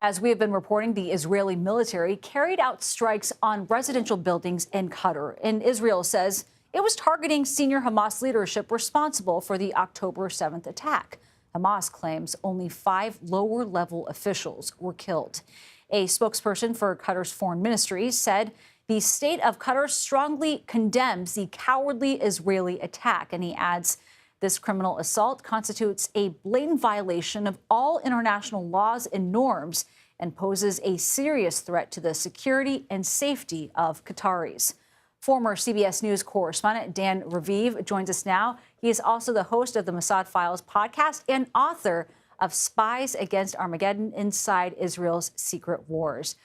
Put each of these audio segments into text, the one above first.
As we have been reporting, the Israeli military carried out strikes on residential buildings in Qatar, and Israel says it was targeting senior Hamas leadership responsible for the October 7th attack. Hamas claims only 5 lower-level officials were killed. A spokesperson for Qatar's foreign ministry said the state of Qatar strongly condemns the cowardly Israeli attack, and he adds this criminal assault constitutes a blatant violation of all international laws and norms and poses a serious threat to the security and safety of Qataris. Former CBS News correspondent Dan Raviv joins us now. He is also the host of the Mossad Files podcast and author of Spies Against Armageddon: Inside Israel's Secret Wars.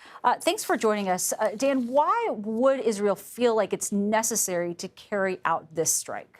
Thanks for joining us. Dan, why would Israel feel like it's necessary to carry out this strike?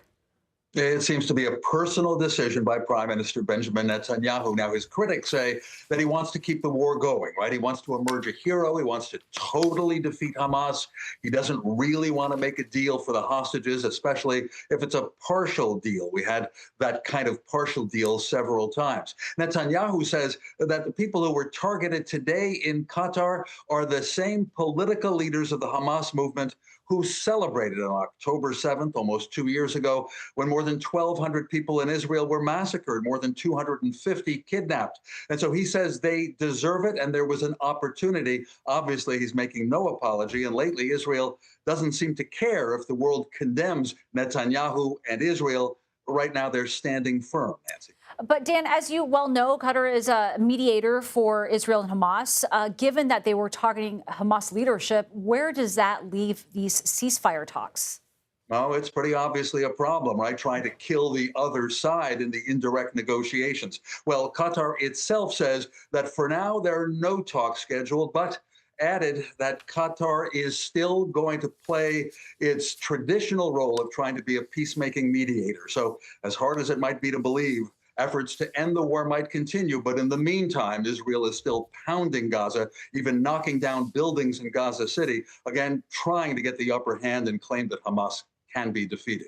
It seems to be a personal decision by Prime Minister Benjamin Netanyahu. Now, his critics say that he wants to keep the war going, right? He wants to emerge a hero. He wants to totally defeat Hamas. He doesn't really want to make a deal for the hostages, especially if it's a partial deal. We had that kind of partial deal several times. Netanyahu says that the people who were targeted today in Qatar are the same political leaders of the Hamas movement who celebrated on October 7th, almost 2 years ago, when more than 1,200 people in Israel were massacred, more than 250 kidnapped. And so he says they deserve it, and there was an opportunity. Obviously, he's making no apology, and lately Israel doesn't seem to care if the world condemns Netanyahu and Israel. Right now, they're standing firm, Nancy. But Dan, as you well know, Qatar is a mediator for Israel and Hamas. Given that they were targeting Hamas leadership, where does that leave these ceasefire talks? Well, it's pretty obviously a problem, right? Trying to kill the other side in the indirect negotiations. Well, Qatar itself says that for now, there are no talks scheduled, but added that Qatar is still going to play its traditional role of trying to be a peacemaking mediator. So as hard as it might be to believe, efforts to end the war might continue, but in the meantime, Israel is still pounding Gaza, even knocking down buildings in Gaza City, again, trying to get the upper hand and claim that Hamas can be defeated.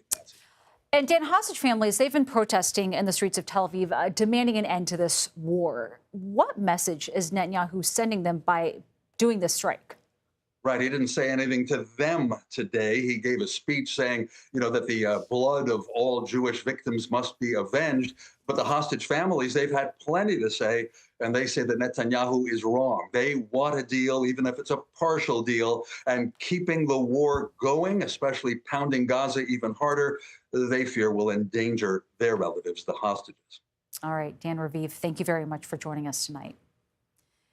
And Dan, hostage families, they've been protesting in the streets of Tel Aviv, demanding an end to this war. What message is Netanyahu sending them by doing this strike? Right. He didn't say anything to them today. He gave a speech saying, that the blood of all Jewish victims must be avenged. But the hostage families, they've had plenty to say, and they say that Netanyahu is wrong. They want a deal, even if it's a partial deal, and keeping the war going, especially pounding Gaza even harder, they fear will endanger their relatives, the hostages. All right, Dan Raviv, thank you very much for joining us tonight.